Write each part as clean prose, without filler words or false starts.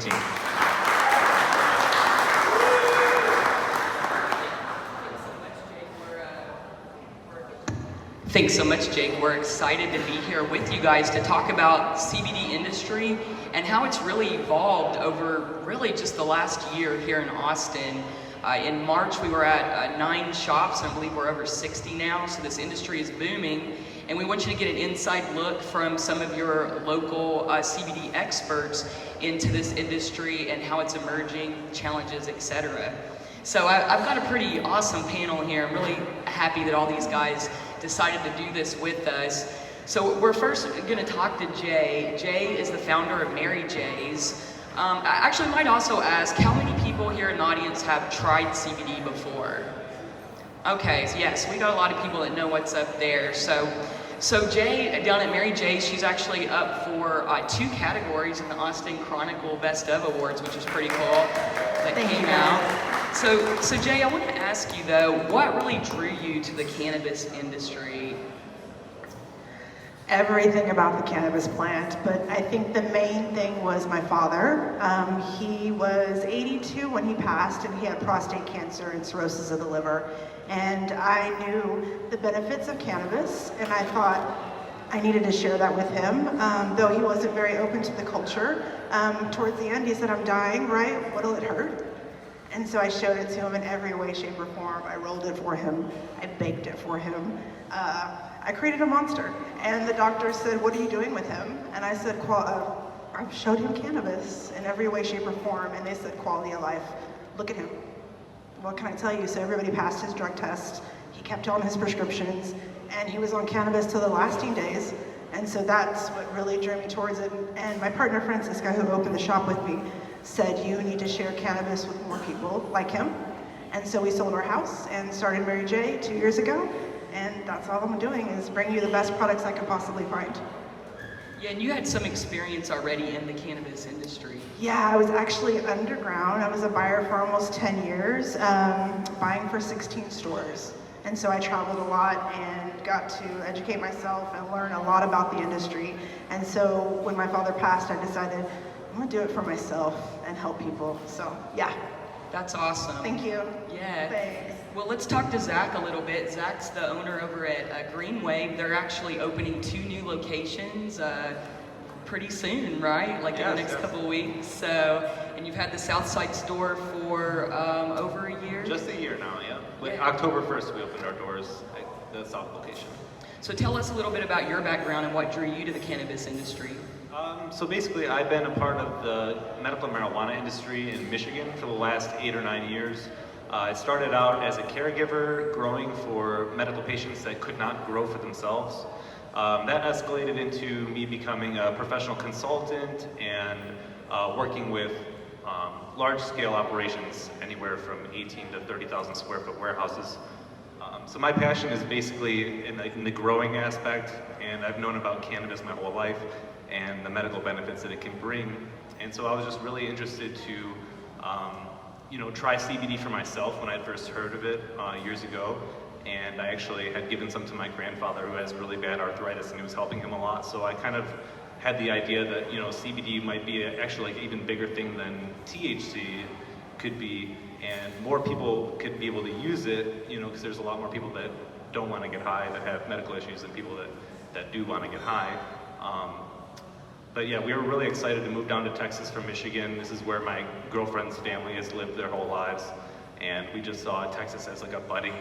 team. Thanks so much, Jake. We're excited to be here with you guys to talk about CBD industry and how it's really evolved over really just the last year here in Austin. In March, we were at 9 shops, and I believe we're over 60 now, so this industry is booming. And we want you to get an inside look from some of your local CBD experts into this industry and how it's emerging, challenges, etc. So I've got a pretty awesome panel here. I'm really happy that all these guys decided to do this with us. So we're first going to talk to Jae. Jae is the founder of MaryJae's. I actually might also ask, how many people here in the audience have tried CBD before? Okay, so yes, we got a lot of people that know what's up there. So Jae, down at MaryJae, she's actually up for 2 categories in the Austin Chronicle Best of Awards, which is pretty cool. That came out. So Jae, I want to ask you though, what really drew you to the cannabis industry? Everything about the cannabis plant, but I think the main thing was my father. He was 82 when he passed, and he had prostate cancer and cirrhosis of the liver. And I knew the benefits of cannabis, and I thought I needed to share that with him, though he wasn't very open to the culture. Towards the end, he said, "I'm dying, right? What'll it hurt?" And so I showed it to him in every way, shape, or form. I rolled it for him. I baked it for him. I created a monster. And the doctor said, "What are you doing with him?" And I said, I showed him cannabis in every way, shape, or form. And they said, "Quality of life. Look at him." What can I tell you? So everybody passed his drug test. He kept on his prescriptions. And he was on cannabis till the lasting days. And so that's what really drew me towards it. And my partner, Francisca, who opened the shop with me, said, "You need to share cannabis with more people like him." And so we sold our house and started MaryJae 2 years ago. And that's all I'm doing, is bring you the best products I can possibly find. Yeah, and you had some experience already in the cannabis industry. Yeah, I was actually underground. I was a buyer for almost 10 years, buying for 16 stores. And so I traveled a lot and got to educate myself and learn a lot about the industry. And so when my father passed, I decided I'm gonna do it for myself and help people. So yeah. That's awesome. Thank you. Yeah. Thanks. Well, let's talk to Zach a little bit. Zach's the owner over at GreenWave. They're actually opening 2 new locations pretty soon, right? Like in the next couple of weeks. So, and you've had the Southside store for over a year? Just a year now, yeah. October 1st, we opened our doors at the South location. So tell us a little bit about your background and what drew you to the cannabis industry. So basically, I've been a part of the medical marijuana industry in Michigan for the last 8 or 9 years. I started out as a caregiver, growing for medical patients that could not grow for themselves. That escalated into me becoming a professional consultant and working with large-scale operations, anywhere from 18 to 30,000 square foot warehouses. So my passion is basically in the growing aspect, and I've known about cannabis my whole life and the medical benefits that it can bring. And so I was just really interested to try CBD for myself when I first heard of it years ago. And I actually had given some to my grandfather, who has really bad arthritis, and it was helping him a lot. So I kind of had the idea that CBD might be actually like an even bigger thing than THC could be, and more people could be able to use it, because there's a lot more people that don't want to get high, that have medical issues, than people that do want to get high. But yeah, we were really excited to move down to Texas from Michigan. This is where my girlfriend's family has lived their whole lives. And we just saw Texas as like a budding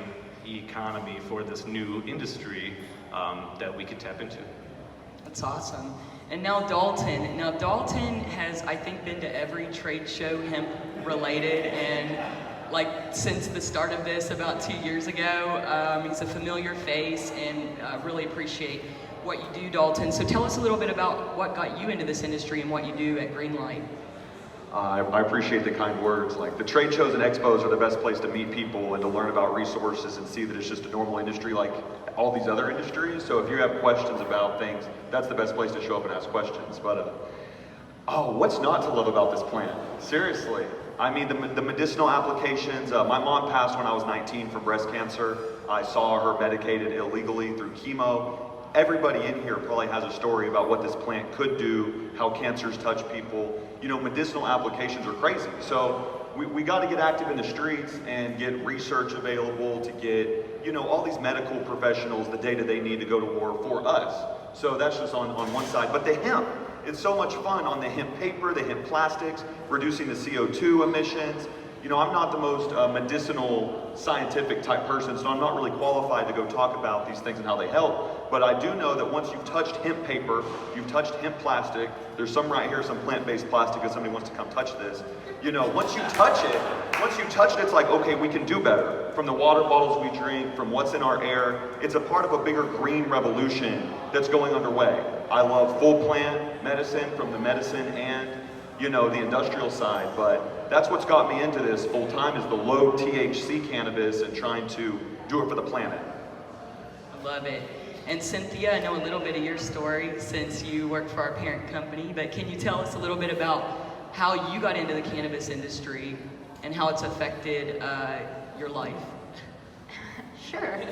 economy for this new industry that we could tap into. That's awesome. And now Daulton. Now Daulton has, I think, been to every trade show hemp related, and like since the start of this about 2 years ago. He's a familiar face, and really appreciate what you do, Daulton. So tell us a little bit about what got you into this industry and what you do at Greenlight. I appreciate the kind words. Like, the trade shows and expos are the best place to meet people and to learn about resources and see that it's just a normal industry like all these other industries. So if you have questions about things, that's the best place to show up and ask questions. But what's not to love about this plant? Seriously. I mean, the medicinal applications. My mom passed when I was 19 from breast cancer. I saw her medicated illegally through chemo. everybody in here probably has a story about what this plant could do, how cancers touch people. You know, medicinal applications are crazy. So we got to get active in the streets and get research available to get, you know, all these medical professionals the data they need to go to war for us. So that's just on one side. But the hemp, it's so much fun on the hemp paper, the hemp plastics, reducing the CO2 emissions. You know, I'm not the most medicinal, scientific type person, so I'm not really qualified to go talk about these things and how they help. But I do know that once you've touched hemp paper, you've touched hemp plastic, there's some right here, some plant-based plastic if somebody wants to come touch this. You know, once you touch it, it's like, okay, we can do better. From the water bottles we drink, from what's in our air, it's a part of a bigger green revolution that's going underway. I love full plant medicine, from the medicine and, you know, the industrial side, but that's what's got me into this full time, is the low THC cannabis and trying to do it for the planet. I love it. And Cintia, I know a little bit of your story since you work for our parent company, but can you tell us a little bit about how you got into the cannabis industry and how it's affected your life? Sure.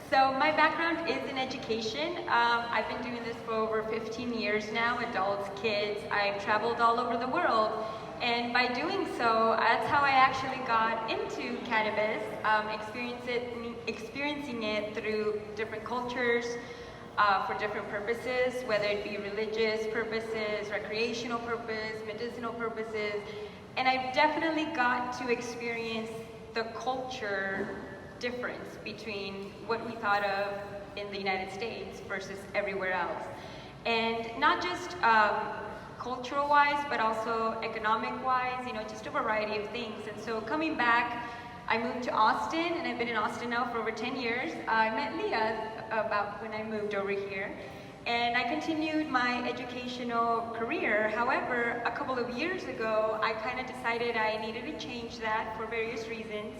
So my background is in education. I've been doing this for over 15 years now, adults, kids. I've traveled all over the world. And by doing so, that's how I actually got into cannabis, experiencing it through different cultures, for different purposes, whether it be religious purposes, recreational purpose, medicinal purposes. And I definitely got to experience the culture difference between what we thought of in the United States versus everywhere else. And not just cultural wise, but also economic wise, you know, just a variety of things. And so coming back, I moved to Austin, and I've been in Austin now for over 10 years. I met Leah about when I moved over here, and I continued my educational career. However, a couple of years ago, I kind of decided I needed to change that for various reasons.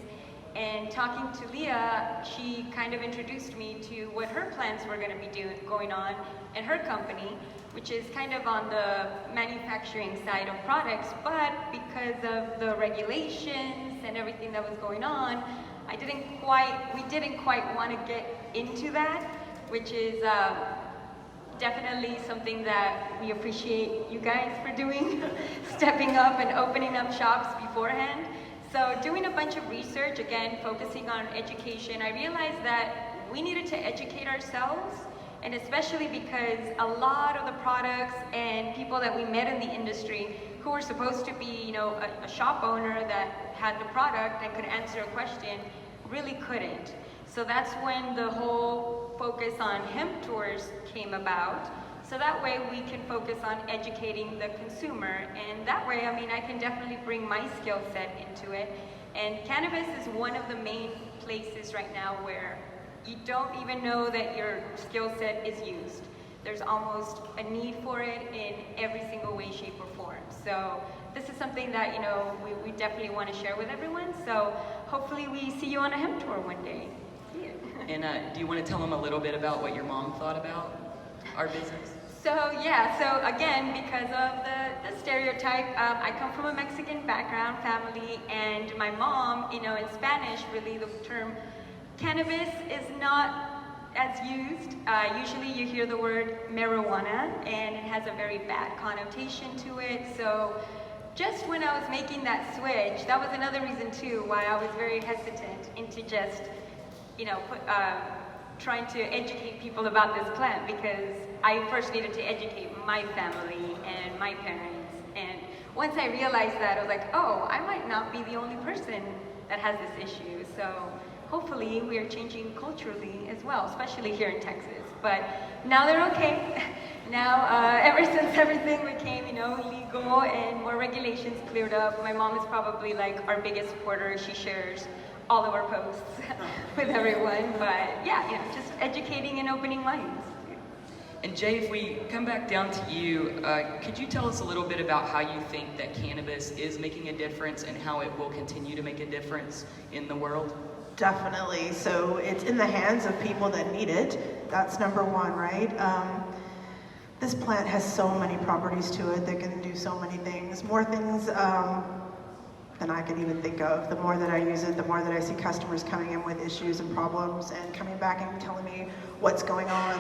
And talking to Leah, she kind of introduced me to what her plans were going to be going on in her company, which is kind of on the manufacturing side of products. But because of the regulations and everything that was going on, we didn't quite want to get into that, which is definitely something that we appreciate you guys for doing, stepping up and opening up shops beforehand. So doing a bunch of research, again, focusing on education, I realized that we needed to educate ourselves, and especially because a lot of the products and people that we met in the industry who were supposed to be, you know, a shop owner that had the product and could answer a question, really couldn't. So that's when the whole focus on hemp tours came about. So that way we can focus on educating the consumer, and that way, I mean, I can definitely bring my skill set into it. And cannabis is one of the main places right now where you don't even know that your skill set is used. There's almost a need for it in every single way, shape, or form. So this is something that, you know, we definitely want to share with everyone. So hopefully we see you on a hemp tour one day. Yeah. And do you want to tell them a little bit about what your mom thought about our business? So yeah, so again, because of the stereotype, I come from a Mexican background family, and my mom, you know, in Spanish, really the term cannabis is not as used. Usually you hear the word marijuana, and it has a very bad connotation to it. So just when I was making that switch, that was another reason too why I was very hesitant into just, you know, trying to educate people about this plant, because I first needed to educate my family and my parents. And once I realized that, I was like, oh, I might not be the only person that has this issue. So hopefully we are changing culturally as well, especially here in Texas. But now they're okay. Now, ever since everything became, you know, legal and more regulations cleared up, my mom is probably like our biggest supporter. She shares all of our posts with everyone. But yeah, you know, just educating and opening minds. And Jae, if we come back down to you, could you tell us a little bit about how you think that cannabis is making a difference and how it will continue to make a difference in the world? Definitely. So it's in the hands of people that need it. That's number one, right? This plant has so many properties to it that can do so many things. More things than I could even think of. The more that I use it, the more that I see customers coming in with issues and problems and coming back and telling me what's going on,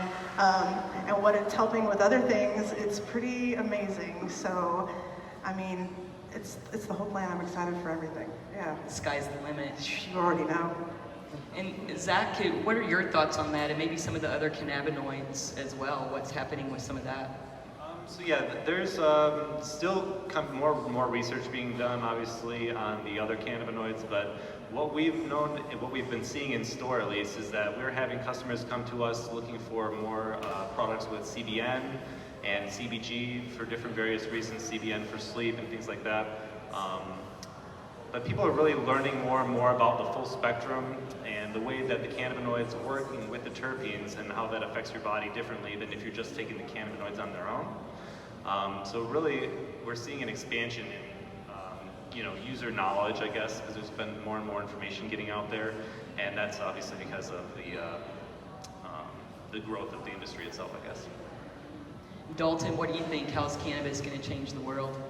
and what it's helping with other things. It's pretty amazing. So, I mean, it's the whole plan. I'm excited for everything. Yeah. The sky's the limit. You already know. And Zach, what are your thoughts on that, and maybe some of the other cannabinoids as well? What's happening with some of that? So yeah, there's still more research being done, obviously, on the other cannabinoids. But what we've known, what we've been seeing in store at least, is that we're having customers come to us looking for more products with CBN and CBG for different various reasons. CBN for sleep and things like that. But people are really learning more and more about the full spectrum and the way that the cannabinoids are working with the terpenes and how that affects your body differently than if you're just taking the cannabinoids on their own. So really, we're seeing an expansion in user knowledge, I guess, because there's been more and more information getting out there, and that's obviously because of the growth of the industry itself, I guess. Daulton, what do you think? How's cannabis going to change the world?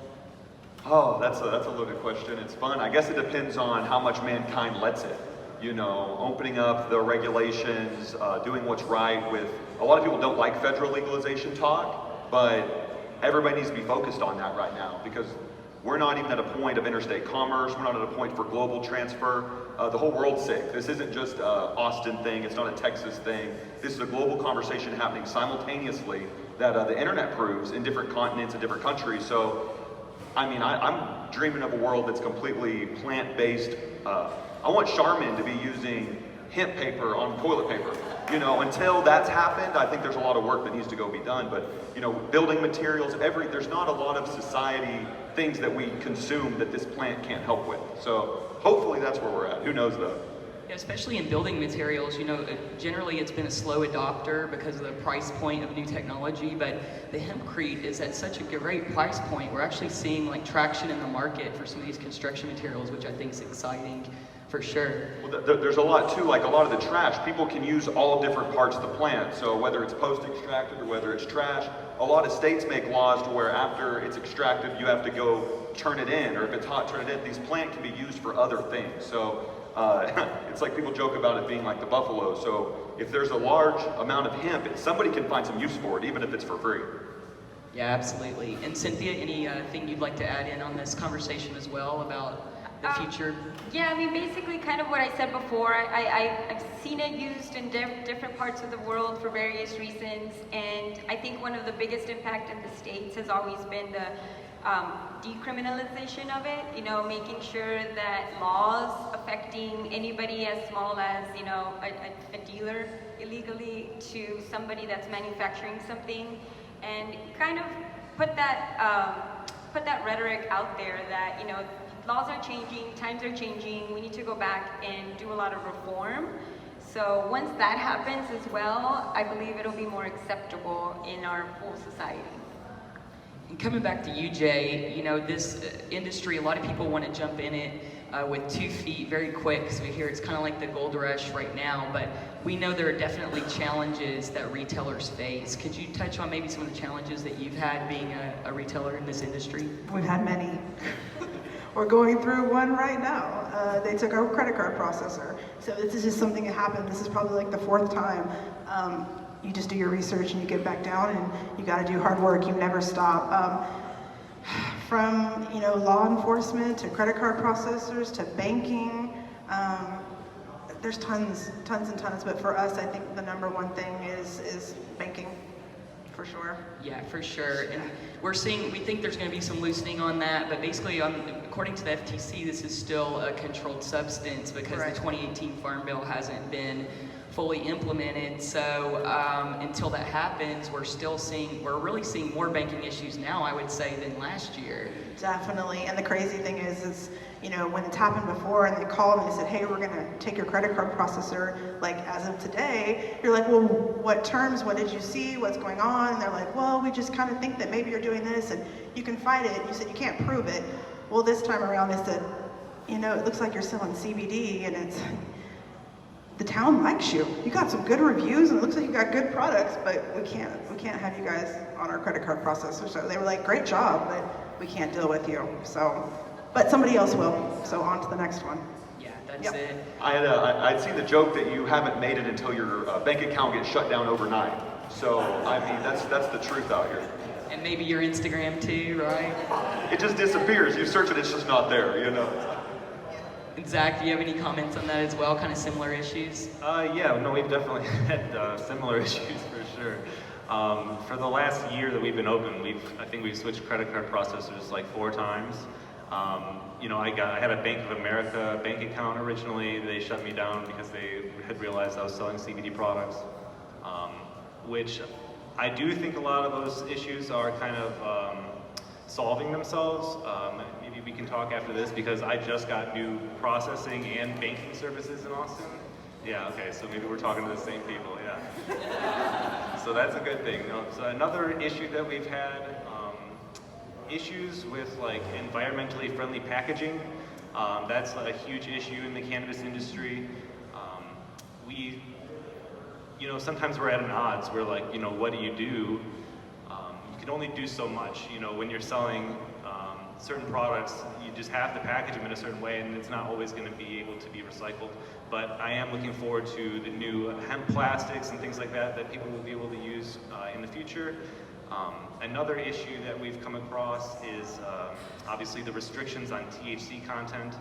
Oh, that's a loaded question. It's fun. I guess it depends on how much mankind lets it. Opening up the regulations, doing what's right with, a lot of people don't like federal legalization talk, but everybody needs to be focused on that right now, because we're not even at a point of interstate commerce. We're not at a point for global transfer. The whole world's sick. This isn't just an Austin thing. It's not a Texas thing. This is a global conversation happening simultaneously that the internet proves in different continents and different countries. So, I mean, I'm dreaming of a world that's completely plant-based. I want Charmin to be using hemp paper on toilet paper. Until that's happened, I think there's a lot of work that needs to go be done. But, building materials, there's not a lot of society things that we consume that this plant can't help with. So hopefully that's where we're at. Who knows though? Yeah, especially in building materials, generally it's been a slow adopter because of the price point of new technology, but the hempcrete is at such a great price point. We're actually seeing traction in the market for some of these construction materials, which I think is exciting for sure. Well, there's a lot too, a lot of the trash, people can use all different parts of the plant. So whether it's post-extracted or whether it's trash, a lot of states make laws to where after it's extracted, you have to go turn it in, or if it's hot, turn it in. These plants can be used for other things. So it's like people joke about it being like the buffalo. So if there's a large amount of hemp, somebody can find some use for it, even if it's for free. Yeah, absolutely. And Cynthia, anything you'd like to add in on this conversation as well about the future? Yeah, I mean, basically kind of what I said before. I've seen it used in different parts of the world for various reasons, and I think one of the biggest impact in the States has always been the decriminalization of it, making sure that laws affecting anybody as small as, a dealer illegally to somebody that's manufacturing something, and kind of put that rhetoric out there that, laws are changing, times are changing, we need to go back and do a lot of reform. So once that happens as well, I believe it'll be more acceptable in our full society. And coming back to you, Jae, this industry, a lot of people want to jump in it with 2 feet very quick, because we hear it's kind of like the gold rush right now, but we know there are definitely challenges that retailers face. Could you touch on maybe some of the challenges that you've had being a retailer in this industry? We've had many. We're going through one right now. They took our credit card processor. So this is just something that happened. This is probably the 4th time. You just do your research and you get back down, and you got to do hard work. You never stop. From law enforcement to credit card processors to banking, there's tons and tons. But for us, I think the number one thing is banking. For sure. Yeah, for sure. And we think there's going to be some loosening on that, but basically, according to the FTC, this is still a controlled substance because Right. The 2018 Farm Bill hasn't been fully implemented. So until that happens, we're really seeing more banking issues now, I would say, than last year. Definitely. And the crazy thing is when it's happened before and they called and they said, hey, we're going to take your credit card processor, as of today, you're like, well, what terms, what did you see, what's going on? And they're like, well, we just kind of think that maybe you're doing this and you can fight it. You said you can't prove it. Well, this time around they said, it looks like you're selling CBD, and the town likes you. You got some good reviews and it looks like you got good products, but we can't have you guys on our credit card processor. So they were like, great job, but we can't deal with you. So but somebody else will. So on to the next one. Yeah, that's Yep. it. I'd seen the joke that you haven't made it until your bank account gets shut down overnight. So, I mean, that's the truth out here. And maybe your Instagram too, right? It just disappears. You search it, it's just not there, you know? And Zach, do you have any comments on that as well? Kind of similar issues? Yeah, no, we've definitely had similar issues for sure. For the last year that we've been open, I think we've switched credit card processors like 4 times. You know, I had a Bank of America bank account originally. They shut me down because they had realized I was selling CBD products, which I do think a lot of those issues are kind of solving themselves. Maybe we can talk after this because I just got new processing and banking services in Austin. Yeah, okay, so maybe we're talking to the same people, yeah. So that's a good thing. So another issue that we've had, issues with like environmentally friendly packaging. That's a huge issue in the cannabis industry. You know, sometimes we're at an odds where like, you know, what do? You can only do so much. You know, when you're selling certain products, you just have to package them in a certain way and it's not always going to be able to be recycled. But I am looking forward to the new hemp plastics and things like that that people will be able to use in the future. Another issue that we've come across is obviously the restrictions on THC content.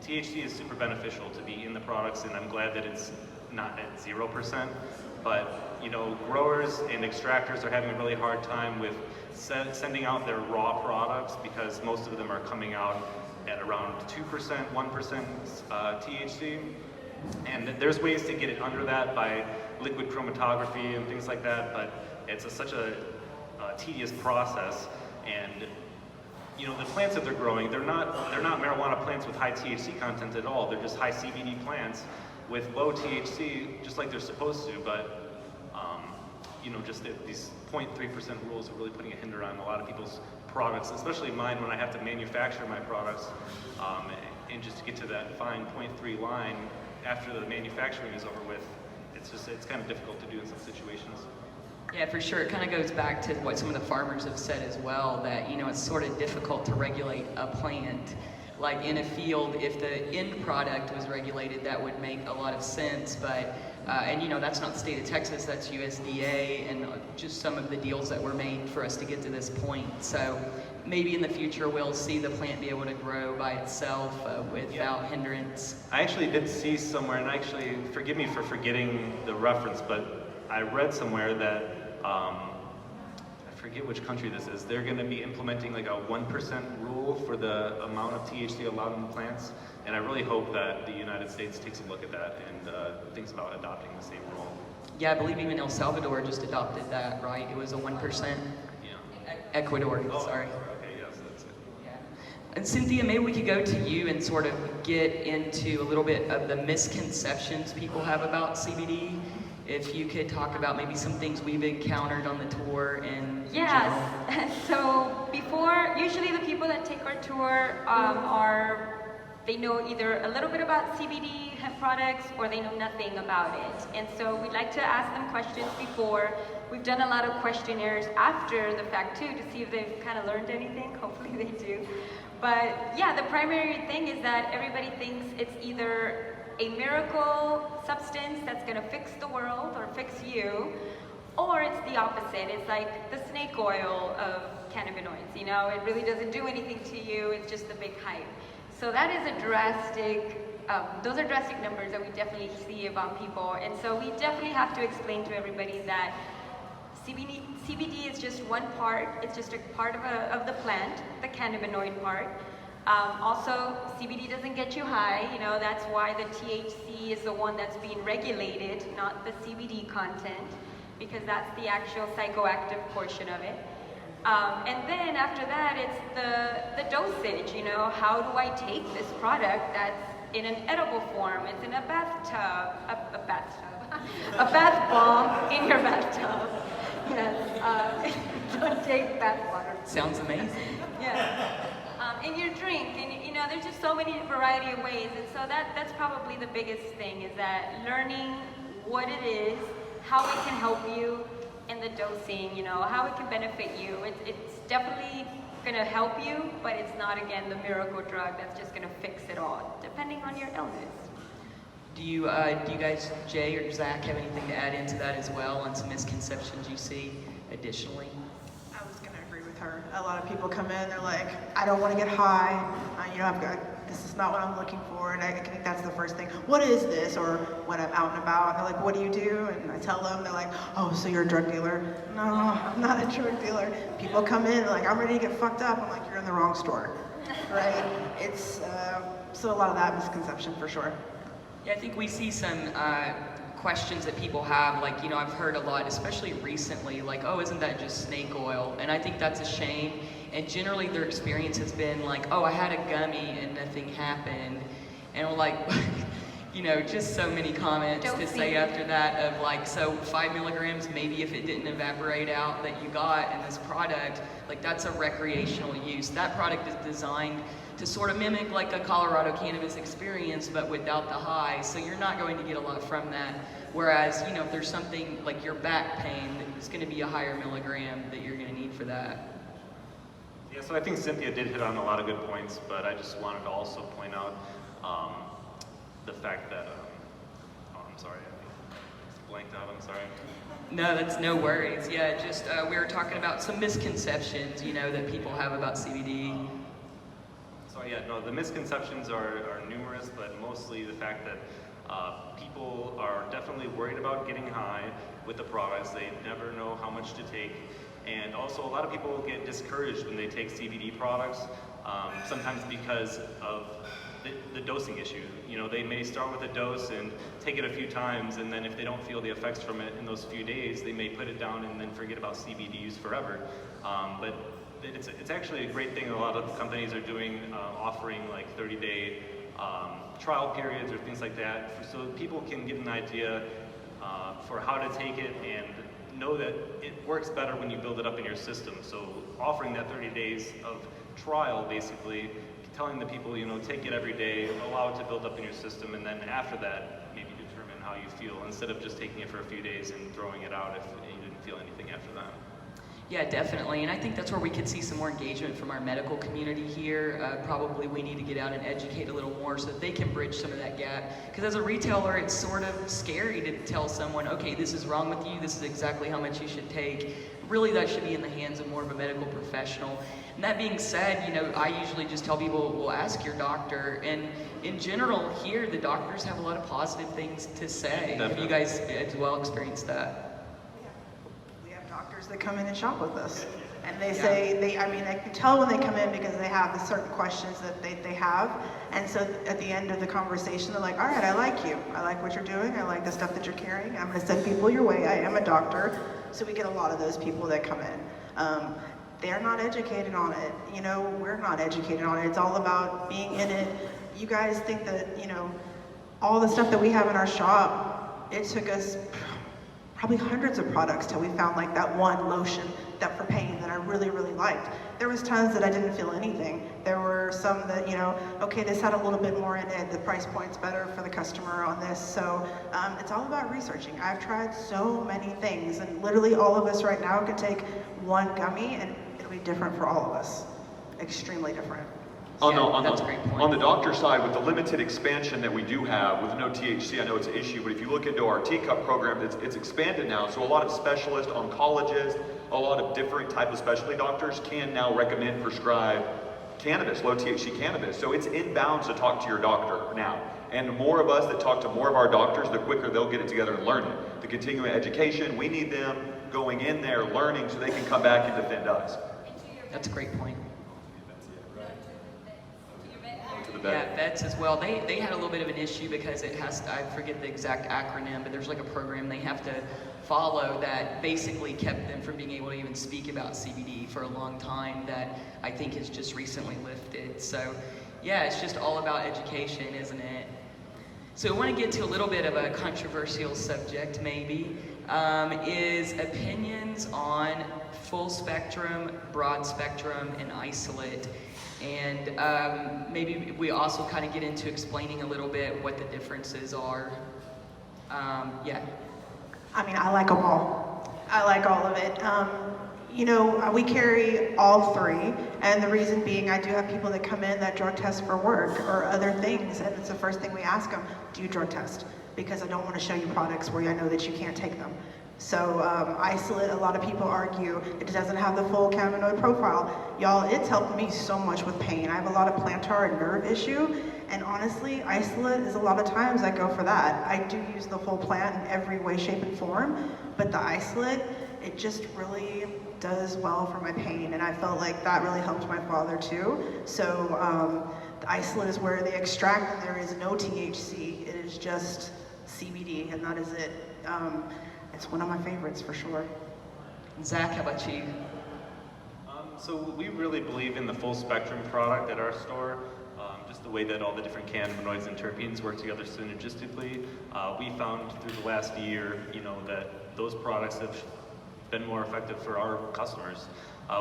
THC is super beneficial to be in the products, and I'm glad that it's not at 0%. But you know, growers and extractors are having a really hard time with sending out their raw products because most of them are coming out at around 2%, 1% THC. And there's ways to get it under that by liquid chromatography and things like that, but it's such a tedious process. And you know, the plants that they're growing, they're not marijuana plants with high THC content at all. They're just high CBD plants with low THC, just like they're supposed to. But you know, just these 0.3% rules are really putting a hinder on a lot of people's products, especially mine when I have to manufacture my products, and just to get to that fine 0.3 line after the manufacturing is over with, it's kind of difficult to do in some situations. Yeah, for sure. It kind of goes back to what some of the farmers have said as well, that, you know, it's sort of difficult to regulate a plant. Like in a field, if the end product was regulated, that would make a lot of sense, but, and you know, that's not the state of Texas, that's USDA, and just some of the deals that were made for us to get to this point. So maybe in the future we'll see the plant be able to grow by itself without hindrance. I actually did see somewhere, and actually, forgive me for forgetting the reference, but I read somewhere that, I forget which country this is, they're going to be implementing like a 1% rule for the amount of THC allowed in plants, and I really hope that the United States takes a look at that and thinks about adopting the same rule. Yeah, I believe even El Salvador just adopted that, right? It was a 1%. Yeah. Ecuador, Oh, sorry. okay, yes, that's it. Yeah. And Cynthia, maybe we could go to you and sort of get into a little bit of the misconceptions people have about CBD. If you could talk about maybe some things we've encountered on the tour and Yes. So usually the people that take our tour they know either a little bit about CBD hemp products or they know nothing about it. And so we'd like to ask them questions before. We've done a lot of questionnaires after the fact too to see if they've kind of learned anything. Hopefully they do. But yeah, the primary thing is that everybody thinks it's either a miracle substance that's gonna fix the world or fix you, or it's the opposite. It's like the snake oil of cannabinoids, you know? It really doesn't do anything to you, it's just a big hype. So that is a drastic, those are drastic numbers that we definitely see about people. And so we definitely have to explain to everybody that CBD is just one part, it's just a part of the plant, the cannabinoid part. Also, CBD doesn't get you high, you know, that's why the THC is the one that's being regulated, not the CBD content, because that's the actual psychoactive portion of it. And then after that, it's the dosage, you know, how do I take this product that's in an edible form, it's in a bathtub, a bath bomb in your bathtub. Yes, don't take bath water. sounds amazing. Yeah. In your drink, and you know, there's just so many variety of ways, and so that's probably the biggest thing, is that learning what it is, how it can help you, and the dosing, you know, how it can benefit you. It's definitely going to help you, but it's not, again, the miracle drug that's just going to fix it all, depending on your illness. Do you guys, Jay or Zach, have anything to add into that as well on some misconceptions you see additionally? I was going to agree with her. A lot of people come in, they're like, I don't want to get high. You know, this is not what I'm looking for. And I think that's the first thing. What is this? Or when I'm out and about, they're like, what do you do? And I tell them, they're like, oh, so you're a drug dealer? No, I'm not a drug dealer. People come in, like, I'm ready to get fucked up. I'm like, you're in the wrong store, right? It's, so a lot of that misconception for sure. Yeah, I think we see some questions that people have, like, you know, I've heard a lot, especially recently, like, oh, isn't that just snake oil? And I think that's a shame. And generally their experience has been like, oh, I had a gummy and nothing happened. And we're like, you know, just so many comments to say after that of like, so 5 milligrams, maybe if it didn't evaporate out that you got in this product, like that's a recreational use. That product is designed to sort of mimic like a Colorado cannabis experience, but without the high. So you're not going to get a lot from that. Whereas, you know, if there's something like your back pain, it's going to be a higher milligram that you're going to need for that. Yeah, so I think Cynthia did hit on a lot of good points, but I just wanted to also point out the fact that, oh, I'm sorry, I just blanked out, I'm sorry. No, that's no worries. Yeah, just we were talking about some misconceptions, you know, that people have about CBD. So yeah, no, the misconceptions are numerous, but mostly the fact that people are definitely worried about getting high with the products. They never know how much to take. And also a lot of people get discouraged when they take CBD products, sometimes because of the dosing issue. You know, they may start with a dose and take it a few times, and then if they don't feel the effects from it in those few days, they may put it down and then forget about CBD use forever. But it's actually a great thing a lot of companies are doing, offering like 30-day trial periods or things like that, so people can get an idea for how to take it and know that it works better when you build it up in your system. So offering that 30 days of trial, basically telling the people, you know, take it every day, allow it to build up in your system, and then after that, maybe determine how you feel, instead of just taking it for a few days and throwing it out if you didn't feel anything after that. Yeah, definitely, and I think that's where we could see some more engagement from our medical community here. Probably we need to get out and educate a little more so that they can bridge some of that gap. Because as a retailer, it's sort of scary to tell someone, okay, this is wrong with you, this is exactly how much you should take. Really, that should be in the hands of more of a medical professional. And that being said, you know, I usually just tell people, well, ask your doctor. And in general, here, the doctors have a lot of positive things to say. Have you guys as well experienced that? Doctors that come in and shop with us, and they say, I mean, I can tell when they come in because they have the certain questions that they have, and so at the end of the conversation, they're like, all right, I like you, I like what you're doing, I like the stuff that you're carrying, I'm going to send people your way, I am a doctor. So we get a lot of those people that come in. They're not educated on it, you know, we're not educated on it. It's all about being in it. You guys think that, you know, all the stuff that we have in our shop, it took us probably hundreds of products till we found like that one lotion that for pain that I really, really liked. There was tons that I didn't feel anything. There were some that, you know, okay, this had a little bit more in it, the price point's better for the customer on this. So it's all about researching. I've tried so many things, and literally all of us right now could take one gummy and it'll be different for all of us. Extremely different. On the doctor side, with the limited expansion that we do have with no THC, I know it's an issue, but if you look into our teacup program, it's expanded now. So a lot of specialists, oncologists, a lot of different type of specialty doctors can now recommend, prescribe cannabis, low THC cannabis. So it's inbound to talk to your doctor now. And the more of us that talk to more of our doctors, the quicker they'll get it together and learn it. The continuing education, we need them going in there, learning, so they can come back and defend us. That's a great point. Yeah, vets as well. They had a little bit of an issue because it has to, I forget the exact acronym, but there's like a program they have to follow that basically kept them from being able to even speak about CBD for a long time, that I think has just recently lifted. So yeah, it's just all about education, isn't it? So I want to get to a little bit of a controversial subject maybe, is opinions on full spectrum, broad spectrum, and isolate. And maybe we also kind of get into explaining a little bit what the differences are. Yeah. I mean, I like them all. I like all of it. You know, we carry all three, and the reason being I do have people that come in that drug test for work or other things, and it's the first thing we ask them, do you drug test? Because I don't want to show you products where I know that you can't take them. So isolate, a lot of people argue it doesn't have the full cannabinoid profile. Y'all, it's helped me so much with pain. I have a lot of plantar and nerve issue, and honestly, isolate is a lot of times I go for that. I do use the full plant in every way, shape, and form, but the isolate, it just really does well for my pain, and I felt like that really helped my father too. So the isolate is where they extract, and there is no THC. It is just CBD, and that is it. It's one of my favorites for sure. Zach, how about you? So we really believe in the full spectrum product at our store. Just the way that all the different cannabinoids and terpenes work together synergistically. We found through the last year, that those products have been more effective for our customers.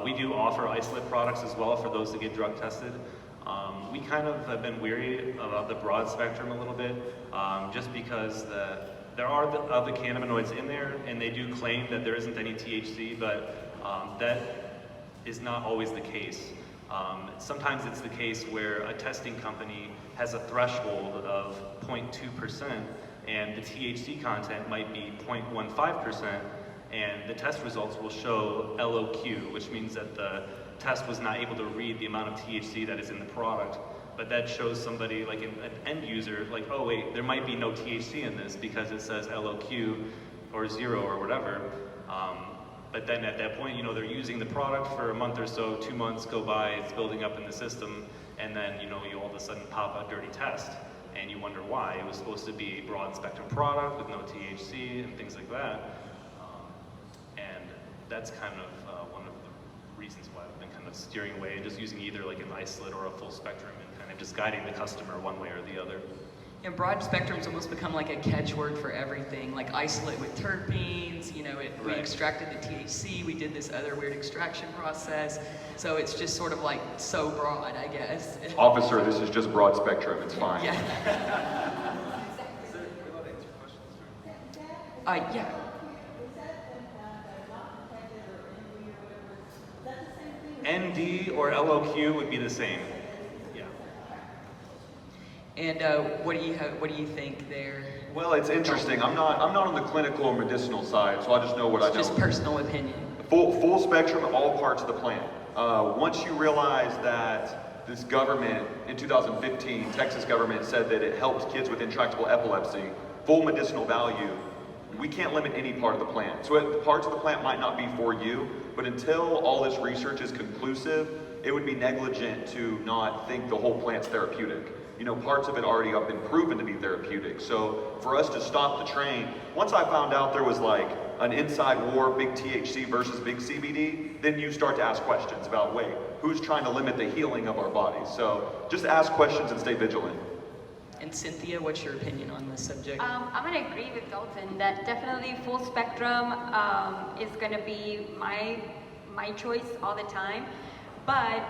We do offer isolate products as well for those that get drug tested. We kind of have been weary about the broad spectrum a little bit, just because there are other cannabinoids in there, and they do claim that there isn't any THC, but that is not always the case. Sometimes it's the case where a testing company has a threshold of 0.2%, and the THC content might be 0.15%, and the test results will show LOQ, which means that the test was not able to read the amount of THC that is in the product. But that shows somebody, like an end user, like, oh wait, there might be no THC in this because it says LOQ or 0 or whatever. But then at that point, they're using the product for a month or so, 2 months go by, it's building up in the system, and then, you all of a sudden pop a dirty test, and you wonder why. It was supposed to be a broad spectrum product with no THC and things like that. And that's kind of one of the reasons why I've been kind of steering away and just using either like an isolate or a full spectrum and kind of just guiding the customer one way or the other. And broad spectrum's almost become like a catchword for everything, like isolate with terpenes, we extracted the THC, we did this other weird extraction process, so it's just sort of like so broad, I guess. Officer, this is just broad spectrum, it's fine. Yeah. Yeah. ND or LOQ would be the same. And what do you think there? Well, it's interesting. I'm not on the clinical or medicinal side, so I just know what I know. Just personal opinion. Full spectrum, all parts of the plant. Once you realize that this government, in 2015, Texas government said that it helps kids with intractable epilepsy, full medicinal value, we can't limit any part of the plant. So parts of the plant might not be for you, but until all this research is conclusive, it would be negligent to not think the whole plant's therapeutic. Parts of it already have been proven to be therapeutic. So for us to stop the train, once I found out there was like an inside war, big THC versus big CBD, then you start to ask questions about, wait, who's trying to limit the healing of our bodies? So just ask questions and stay vigilant. And Cynthia, what's your opinion on this subject? I'm going to agree with Daulton that definitely full spectrum is going to be my choice all the time. But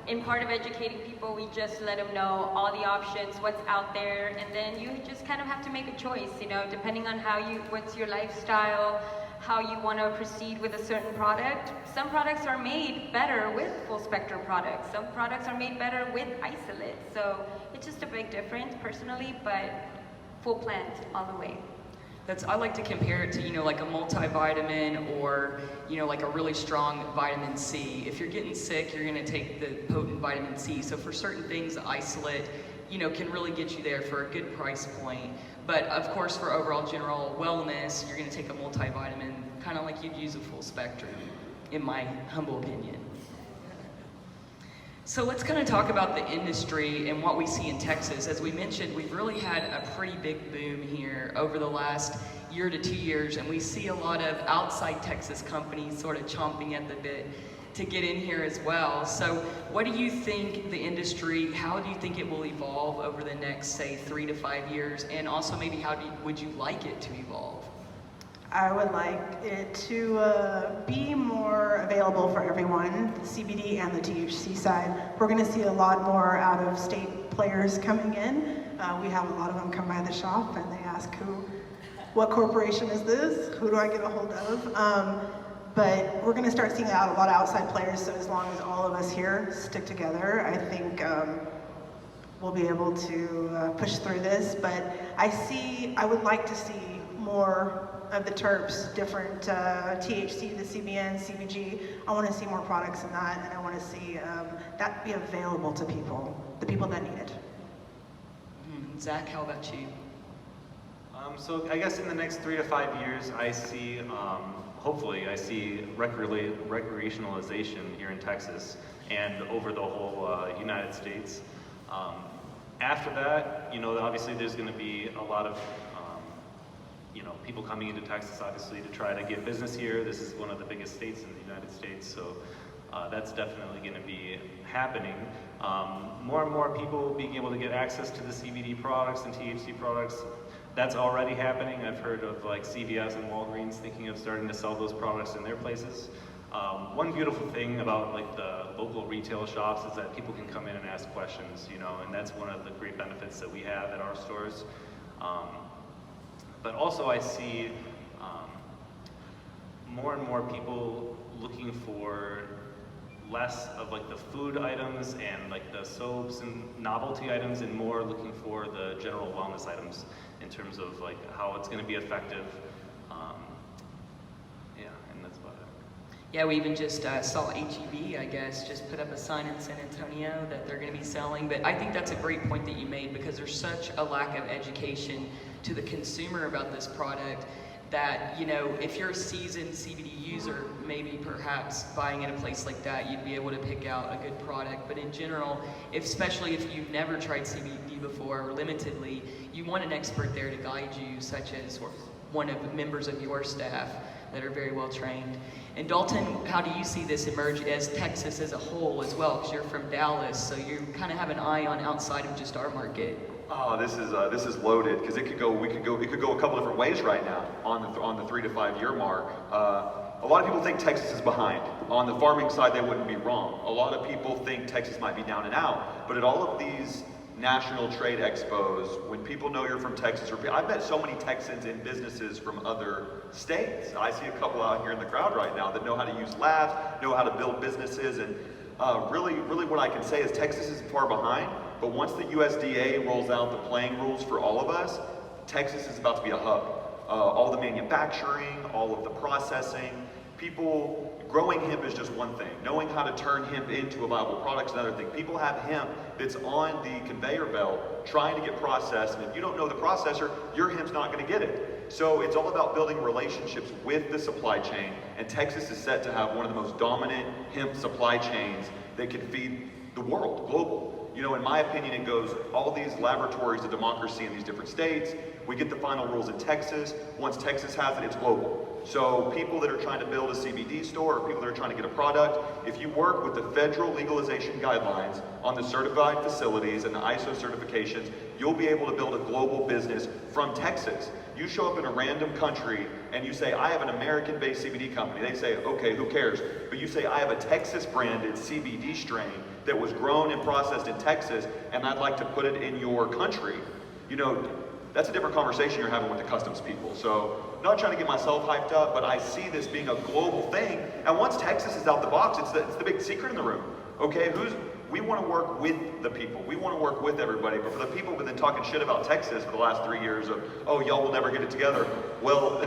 in part of educating people, we just let them know all the options, what's out there, and then you just kind of have to make a choice, depending on what's your lifestyle, how you want to proceed with a certain product. Some products are made better with full spectrum products. Some products are made better with isolate. So it's just a big difference personally, but full plant all the way. I like to compare it to, like a multivitamin or, like a really strong vitamin C. If you're getting sick, you're gonna take the potent vitamin C. So for certain things, isolate, can really get you there for a good price point. But of course, for overall general wellness, you're gonna take a multivitamin, kind of like you'd use a full spectrum, in my humble opinion. So let's kind of talk about the industry and what we see in Texas. As we mentioned, we've really had a pretty big boom here over the last year to 2 years, and we see a lot of outside Texas companies sort of chomping at the bit to get in here as well. So what do you think the industry, how do you think it will evolve over the next, say, 3 to 5 years? And also maybe would you like it to evolve? I would like it to be more available for everyone, the CBD and the THC side. We're going to see a lot more out-of-state players coming in. We have a lot of them come by the shop and they ask who what corporation is this? Who do I get a hold of? But we're going to start seeing a lot of outside players, so as long as all of us here stick together, I think we'll be able to push through this. But I would like to see more of the terps, different THC, the CBN, CBG. I want to see more products in that, and I want to see that be available to people, the people that need it. Zach, how about you? So I guess in the next 3 to 5 years, I see, hopefully, I see recreationalization here in Texas and over the whole United States. After that, obviously there's going to be a lot of, people coming into Texas, obviously, to try to get business here. This is one of the biggest states in the United States, so that's definitely going to be happening. More and more people being able to get access to the CBD products and THC products. That's already happening. I've heard of like CVS and Walgreens thinking of starting to sell those products in their places. One beautiful thing about like the local retail shops is that people can come in and ask questions, and that's one of the great benefits that we have at our stores. But also I see more and more people looking for less of like the food items and like the soaps and novelty items, and more looking for the general wellness items in terms of like how it's going to be effective. And that's about it. Yeah, we even just saw HEB, I guess, just put up a sign in San Antonio that they're going to be selling. But I think that's a great point that you made, because there's such a lack of education to the consumer about this product that, if you're a seasoned CBD user, maybe perhaps buying at a place like that, you'd be able to pick out a good product. But in general, especially if you've never tried CBD before or limitedly, you want an expert there to guide you, such as one of the members of your staff that are very well trained. And Daulton, how do you see this emerge as Texas as a whole as well? Because you're from Dallas, so you kind of have an eye on outside of just our market. Oh, this is loaded, because it could go a couple different ways right now on the 3 to 5 year mark. A lot of people think Texas is behind. On the farming side, they wouldn't be wrong. A lot of people think Texas might be down and out, but at all of these national trade expos, when people know you're from Texas, I've met so many Texans in businesses from other states. I see a couple out here in the crowd right now that know how to use labs, know how to build businesses, and really what I can say is Texas isn't far behind, but once the USDA rolls out the playing rules for all of us, Texas is about to be a hub. All the manufacturing, all of the processing, growing hemp is just one thing. Knowing how to turn hemp into a viable product is another thing. People have hemp that's on the conveyor belt trying to get processed, and if you don't know the processor, your hemp's not going to get it. So it's all about building relationships with the supply chain, and Texas is set to have one of the most dominant hemp supply chains that can feed the world, global. In my opinion, it goes all these laboratories of democracy in these different states. We get the final rules in Texas. Once Texas has it, it's global. So people that are trying to build a CBD store, or people that are trying to get a product, if you work with the federal legalization guidelines on the certified facilities and the ISO certifications, you'll be able to build a global business from Texas. You show up in a random country and you say, I have an American-based CBD company. They say, okay, who cares? But you say, I have a Texas-branded CBD strain that was grown and processed in Texas, and I'd like to put it in your country. That's a different conversation you're having with the customs people. So, not trying to get myself hyped up, but I see this being a global thing. And once Texas is out the box, it's the big secret in the room. Okay, we want to work with the people. We want to work with everybody. But for the people who've been talking shit about Texas for the last 3 years of, oh, y'all will never get it together. Well,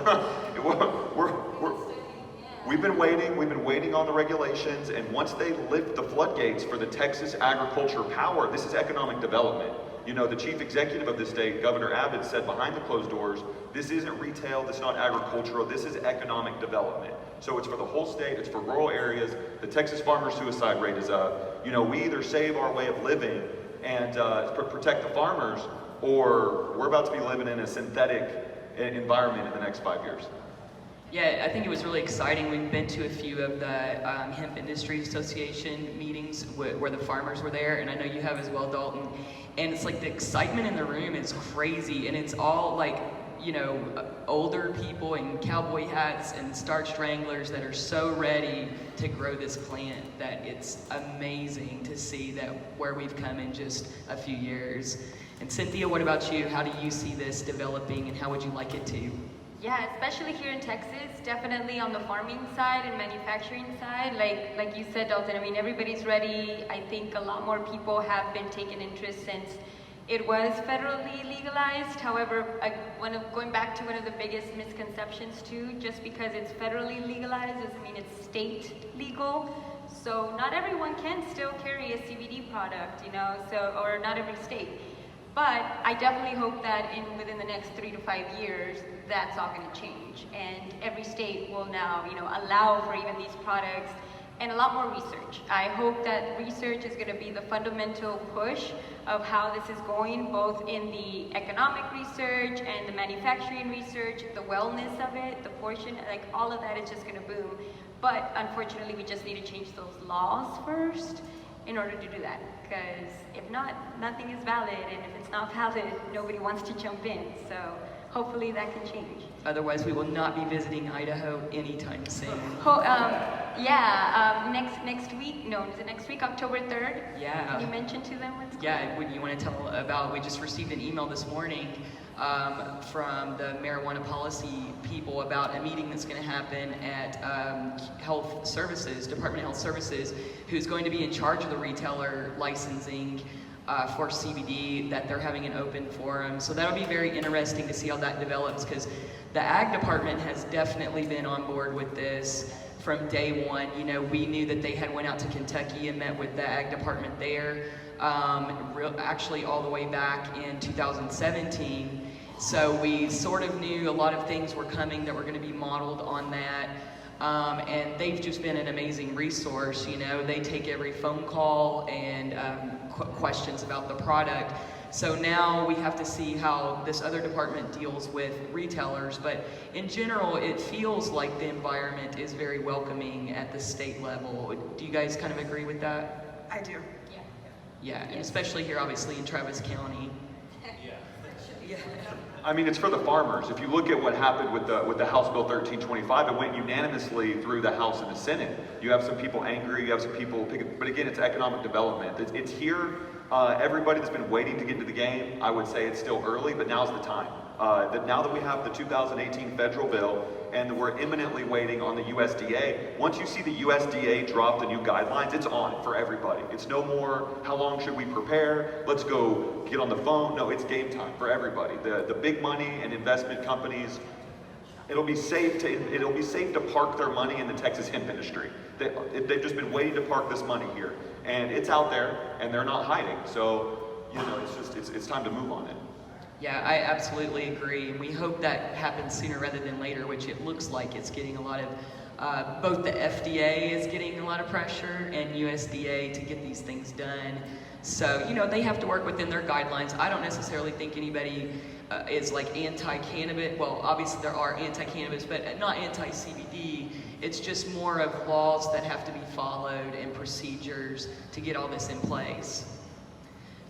we've been waiting on the regulations, and once they lift the floodgates for the Texas agriculture power, this is economic development. The chief executive of the state, Governor Abbott, said behind the closed doors, this isn't retail, this is not agricultural, this is economic development. So it's for the whole state, it's for rural areas. The Texas farmer suicide rate is up. We either save our way of living and protect the farmers, or we're about to be living in a synthetic environment in the next 5 years. Yeah, I think it was really exciting. We've been to a few of the Hemp Industry Association meetings where the farmers were there, and I know you have as well, Daulton. And it's like the excitement in the room is crazy, and it's all like, older people in cowboy hats and starched wranglers that are so ready to grow this plant that it's amazing to see that where we've come in just a few years. And Cintia, what about you? How do you see this developing, and how would you like it to? Yeah, especially here in Texas, definitely on the farming side and manufacturing side. Like you said, Daulton, I mean, everybody's ready. I think a lot more people have been taking interest since it was federally legalized. However, going back to one of the biggest misconceptions too, just because it's federally legalized doesn't mean it's state legal. So not everyone can still carry a CBD product, you know, or not every state. But I definitely hope that within the next 3 to 5 years, that's all going to change, and every state will now, you know, allow for even these products, and a lot more research. I hope that research is going to be the fundamental push of how this is going, both in the economic research and the manufacturing research, the wellness of it, the portion, like all of that is just going to boom. But unfortunately, we just need to change those laws first in order to do that, because if not, nothing is valid, and if it's not valid, nobody wants to jump in. So hopefully that can change. Otherwise, we will not be visiting Idaho anytime soon. Next week, no, is it next week, October 3rd? Yeah. Can you mention to them what's going on? Yeah, would you want to tell about, we just received an email this morning from the marijuana policy people about a meeting that's going to happen at Health Services, Department of Health Services, who's going to be in charge of the retailer licensing for CBD, that they're having an open forum. So that'll be very interesting to see how that develops, because the Ag Department has definitely been on board with this from day one. You know, we knew that they had went out to Kentucky and met with the Ag Department there, actually all the way back in 2017. So we sort of knew a lot of things were coming that were going to be modeled on that. And they've just been an amazing resource. You know, they take every phone call and questions about the product. So now we have to see how this other department deals with retailers, but in general, it feels like the environment is very welcoming at the state level. Do you guys kind of agree with that? I do. Yeah, and especially here, obviously, in Travis County. Yeah. I mean, it's for the farmers. If you look at what happened with the House Bill 1325, it went unanimously through the House and the Senate. You have some people angry, you have some people picking, but again, it's economic development. It's here. Everybody that's been waiting to get into the game, I would say it's still early, but now's the time. Now that we have the 2018 federal bill and we're imminently waiting on the USDA, once you see the USDA drop the new guidelines, it's on for everybody. It's no more, how long should we prepare? Let's go get on the phone. No, it's game time for everybody. The big money and investment companies, it'll be safe to park their money in the Texas hemp industry. They've just been waiting to park this money here, and it's out there, and they're not hiding. So, you know, it's time to move on it. Yeah, I absolutely agree. And we hope that happens sooner rather than later, which it looks like it's getting a lot of, both the FDA is getting a lot of pressure and USDA to get these things done. So, you know, they have to work within their guidelines. I don't necessarily think anybody is like anti-cannabis. Well, obviously there are anti-cannabis, but not anti-CBD. It's just more of laws that have to be followed and procedures to get all this in place.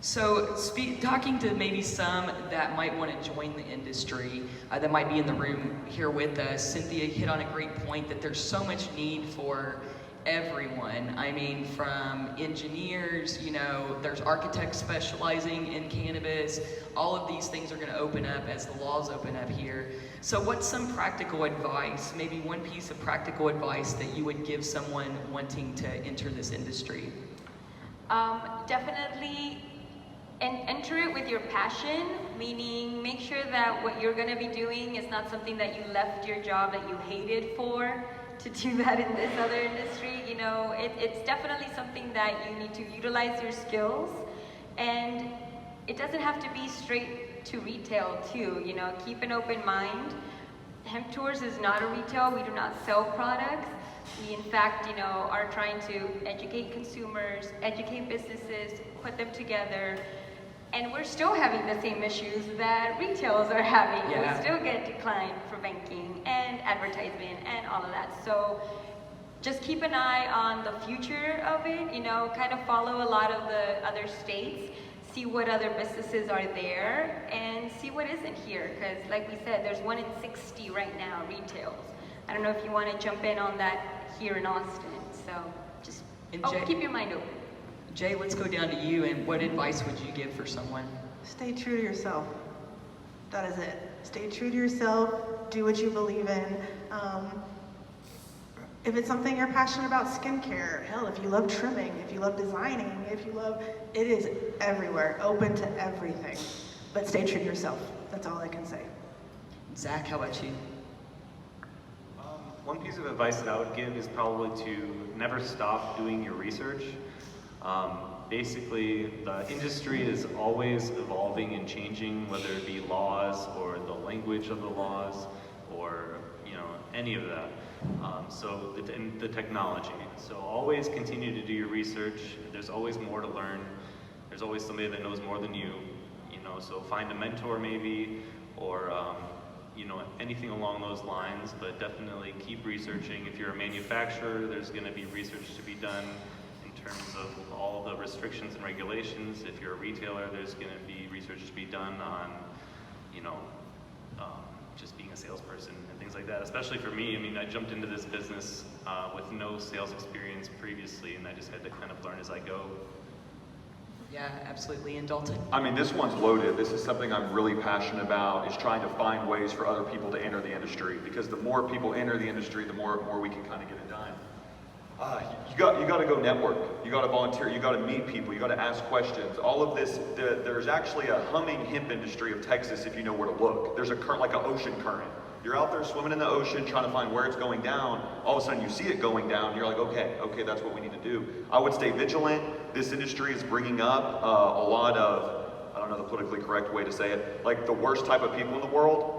So talking to maybe some that might want to join the industry, that might be in the room here with us, Cynthia hit on a great point that there's so much need for everyone. I mean, from engineers, you know, there's architects specializing in cannabis. All of these things are going to open up as the laws open up here. So what's some practical advice, maybe one piece of practical advice that you would give someone wanting to enter this industry? Definitely enter it with your passion, meaning make sure that what you're going to be doing is not something that you left your job that you hated for to do that in this other industry. You know, it's definitely something that you need to utilize your skills, and it doesn't have to be straight to retail too. You know, keep an open mind. Hemp Tours is not a retail. We do not sell products. We, in fact, you know, are trying to educate consumers, educate businesses, put them together. And we're still having the same issues that retailers are having. Yeah. We still get declined for banking and advertisement and all of that. So just keep an eye on the future of it, you know, kind of follow a lot of the other states, see what other businesses are there, and see what isn't here. Because like we said, there's 1 in 60 right now, retails. I don't know if you want to jump in on that here in Austin. So just keep your mind open. Jae, let's go down to you, and what advice would you give for someone? Stay true to yourself. That is it. Stay true to yourself, do what you believe in. If it's something you're passionate about, skincare, hell, if you love trimming, if you love designing, if you love, it is everywhere, open to everything. But stay true to yourself. That's all I can say. Zach, how about you? One piece of advice that I would give is probably to never stop doing your research. Basically, the industry is always evolving and changing, whether it be laws or the language of the laws or any of that. So the technology. So always continue to do your research. There's always more to learn. There's always somebody that knows more than you. So find a mentor maybe, or anything along those lines. But definitely keep researching. If you're a manufacturer, there's going to be research to be done in terms of all the restrictions and regulations. If you're a retailer, there's going to be research to be done on, just being a salesperson and things like that. Especially for me, I mean, I jumped into this business with no sales experience previously, and I just had to kind of learn as I go. Yeah, absolutely. And Daulton? I mean, this one's loaded. This is something I'm really passionate about, is trying to find ways for other people to enter the industry, because the more people enter the industry, the more we can kind of get it done. You got to go network. You got to volunteer. You got to meet people. You got to ask questions. All of this. There's actually a humming hemp industry of Texas if you know where to look. There's a current, like an ocean current. You're out there swimming in the ocean trying to find where it's going down. All of a sudden you see it going down. And you're like, okay, that's what we need to do. I would stay vigilant. This industry is bringing up a lot of, I don't know the politically correct way to say it, like the worst type of people in the world.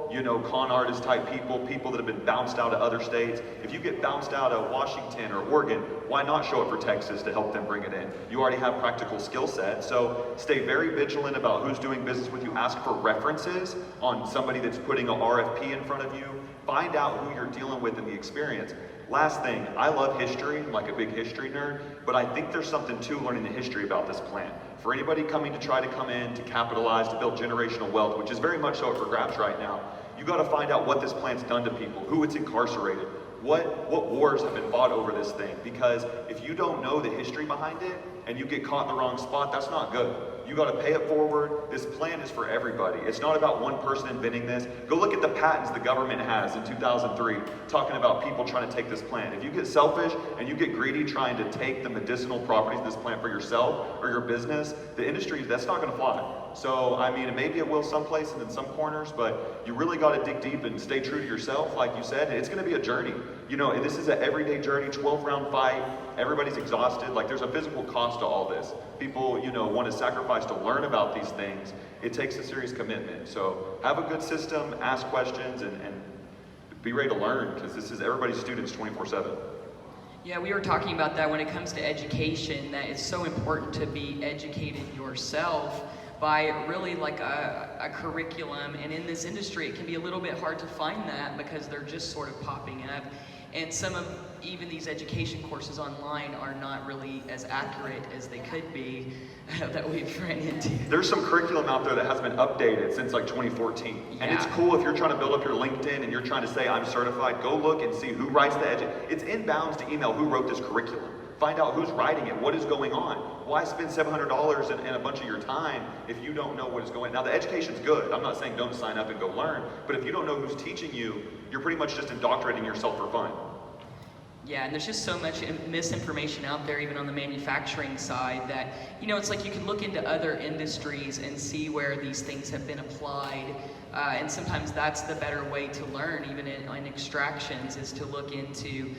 Con artist type people that have been bounced out of other states. If you get bounced out of Washington or Oregon, why not show up for Texas to help them bring it in? You already have practical skill set. So stay very vigilant about who's doing business with you. Ask for references on somebody that's putting an RFP in front of you. Find out who you're dealing with in the experience. Last thing, I love history. I'm like a big history nerd, but I think there's something to learning the history about this plant. For anybody coming to try to come in to capitalize, to build generational wealth, which is very much so for grabs right now, you got to find out what this plant's done to people, who it's incarcerated, what wars have been fought over this thing. Because if you don't know the history behind it and you get caught in the wrong spot, that's not good. You got to pay it forward. This plant is for everybody. It's not about one person inventing this. Go look at the patents the government has in 2003 talking about people trying to take this plant. If you get selfish and you get greedy trying to take the medicinal properties of this plant for yourself or your business, the industry, that's not going to fly. So, I mean, maybe it will some places and some corners, but you really got to dig deep and stay true to yourself, like you said. It's going to be a journey. And this is an everyday journey, 12-round fight. Everybody's exhausted. Like, there's a physical cost to all this. People, want to sacrifice to learn about these things. It takes a serious commitment. So have a good system, ask questions, and be ready to learn, because this is everybody's students 24/7. Yeah, we were talking about that when it comes to education, that it's so important to be educated yourself by really like a curriculum. And in this industry, it can be a little bit hard to find that because they're just sort of popping up. And some of even these education courses online are not really as accurate as they could be that we've run into. There's some curriculum out there that hasn't been updated since like 2014. Yeah. And it's cool if you're trying to build up your LinkedIn and you're trying to say, I'm certified, go look and see who writes the It's inbounds to email who wrote this curriculum. Find out who's writing it, what is going on. Why spend $700 and a bunch of your time if you don't know what is going on? Now the education's good. I'm not saying don't sign up and go learn, but if you don't know who's teaching you, you're pretty much just indoctrinating yourself for fun. Yeah, and there's just so much misinformation out there, even on the manufacturing side, that, it's like you can look into other industries and see where these things have been applied. And sometimes that's the better way to learn, even in extractions, is to look into,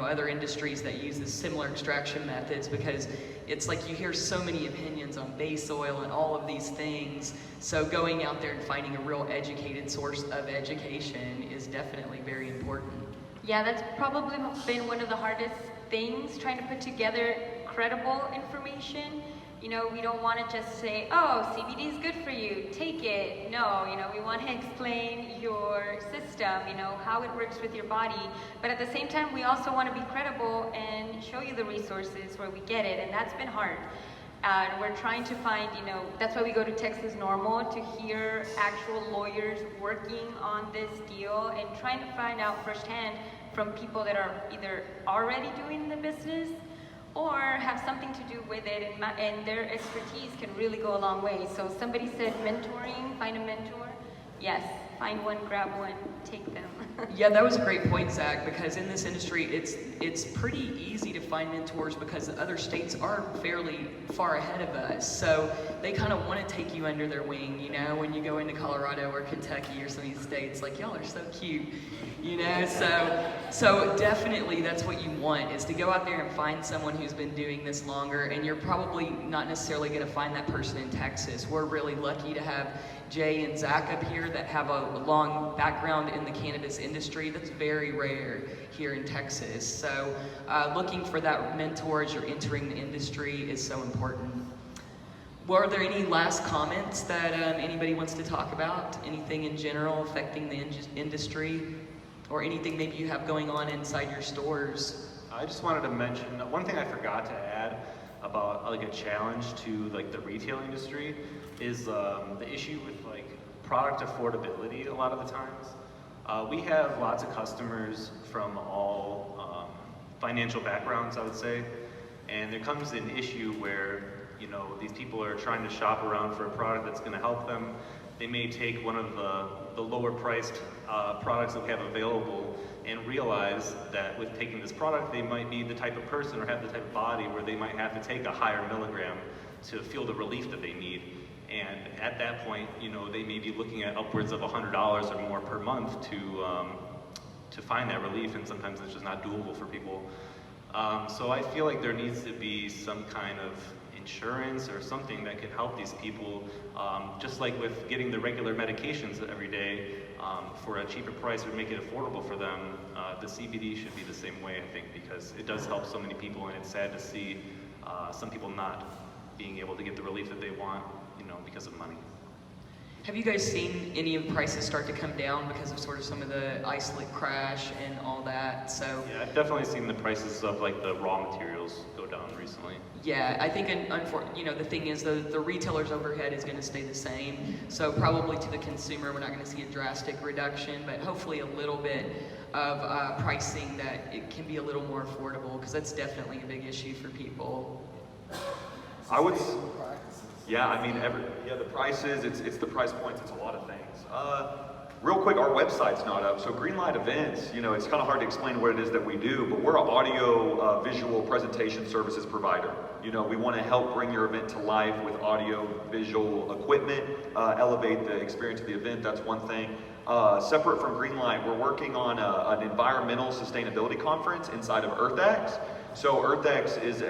other industries that use the similar extraction methods, because it's like you hear so many opinions on base oil and all of these things. So going out there and finding a real educated source of education is definitely very important. Yeah, that's probably been one of the hardest things, trying to put together credible information. We don't want to just say, oh, CBD is good for you, take it. No, we want to explain your system, how it works with your body. But at the same time, we also want to be credible and show you the resources where we get it, and that's been hard. And we're trying to find, that's why we go to Texas Normal, to hear actual lawyers working on this deal and trying to find out firsthand from people that are either already doing the business or have something to do with it, and their expertise can really go a long way. So somebody said mentoring, find a mentor. Yes, find one, grab one, take them. Yeah, that was a great point, Zach, because in this industry, it's pretty easy to find mentors because the other states are fairly far ahead of us. So they kind of want to take you under their wing, you know, when you go into Colorado or Kentucky or some of these states, like, y'all are so cute, you know? So definitely that's what you want, is to go out there and find someone who's been doing this longer, and you're probably not necessarily going to find that person in Texas. We're really lucky to have Jae and Zach up here that have a long background in the cannabis industry. That's very rare here in Texas. So looking for that mentor as you're entering the industry is so important. Were there any last comments that anybody wants to talk about? Anything in general affecting the industry, or anything maybe you have going on inside your stores? I just wanted to mention one thing I forgot to add about like a challenge to like the retail industry is the issue with like product affordability a lot of the times. We have lots of customers from all financial backgrounds, I would say, and there comes an issue where, you know, these people are trying to shop around for a product that's going to help them. They may take one of the lower priced products that we have available and realize that with taking this product, they might be the type of person or have the type of body where they might have to take a higher milligram to feel the relief that they need. And at that point, you know, they may be looking at upwards of $100 or more per month to find that relief, and sometimes it's just not doable for people. So I feel like there needs to be some kind of insurance or something that could help these people, just like with getting the regular medications every day for a cheaper price or make it affordable for them. The CBD should be the same way, I think, because it does help so many people, and it's sad to see some people not being able to get the relief that they want, you know, because of money. Have you guys seen any of the prices start to come down because of sort of some of the isolate crash and all that? So yeah, I've definitely seen the prices of like the raw materials go down recently. yeah, I think, you know, the thing is the retailer's overhead is going to stay the same. So probably to the consumer, we're not going to see a drastic reduction, but hopefully a little bit of pricing that it can be a little more affordable, because that's definitely a big issue for people. I would, yeah, I mean, the prices, it's the price points, it's a lot of things. Real quick, our website's not up, so Greenlight Events, you know, it's kind of hard to explain what it is that we do, but we're an audio visual presentation services provider. You know, we want to help bring your event to life with audio visual equipment, elevate the experience of the event, that's one thing. Separate from Greenlight, we're working on an environmental sustainability conference inside of EarthX. So EarthX is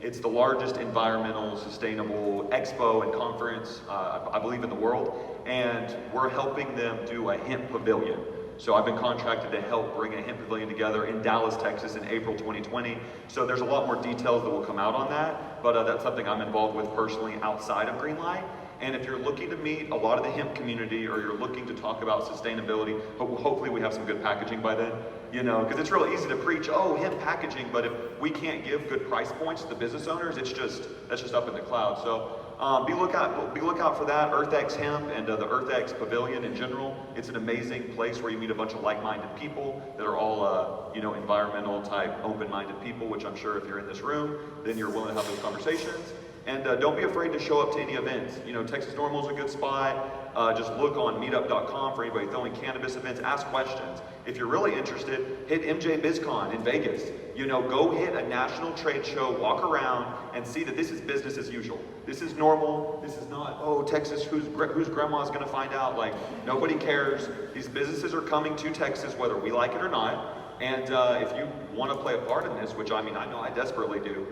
it's the largest environmental sustainable expo and conference, I believe, in the world, and we're helping them do a hemp pavilion. So I've been contracted to help bring a hemp pavilion together in Dallas, Texas in April 2020. So there's a lot more details that will come out on that, but that's something I'm involved with personally outside of Greenlight. And if you're looking to meet a lot of the hemp community, or you're looking to talk about sustainability, hopefully we have some good packaging by then, you know, because it's real easy to preach, oh, hemp packaging, but if we can't give good price points to the business owners, that's just up in the cloud. So be lookout for that, EarthX Hemp and the EarthX Pavilion in general. It's an amazing place where you meet a bunch of like-minded people that are all, you know, environmental type, open-minded people, which I'm sure if you're in this room, then you're willing to have those conversations. And don't be afraid to show up to any events. You know, Texas Normal is a good spot. Just look on meetup.com for anybody throwing cannabis events. Ask questions. If you're really interested, hit MJ BizCon in Vegas. You know, go hit a national trade show, walk around, and see that this is business as usual. This is normal. This is not, oh, Texas, whose grandma's going to find out? Like, nobody cares. These businesses are coming to Texas, whether we like it or not. And if you want to play a part in this, which I mean, I know I desperately do,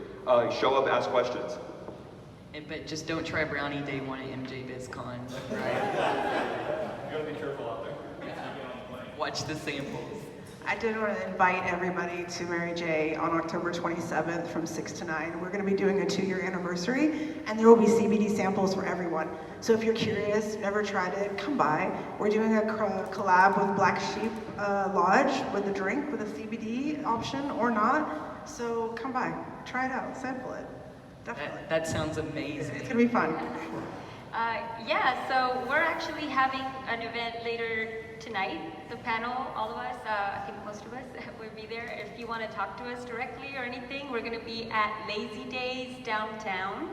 show up, ask questions. But just don't try brownie day one at MJ BizCon, right? You gotta be careful out there. Watch the samples. I did want to invite everybody to MaryJae on October 27th from 6 to 9. We're going to be doing a 2-year anniversary, and there will be CBD samples for everyone. So if you're curious, never tried it, come by. We're doing a collab with Black Sheep Lodge with a drink with a CBD option or not. So come by, try it out, sample it. Definitely. That sounds amazing. It's gonna be fun. Yeah, so we're actually having an event later tonight. The panel, all of us, I think most of us will be there. If you want to talk to us directly or anything, we're going to be at Lazy Days downtown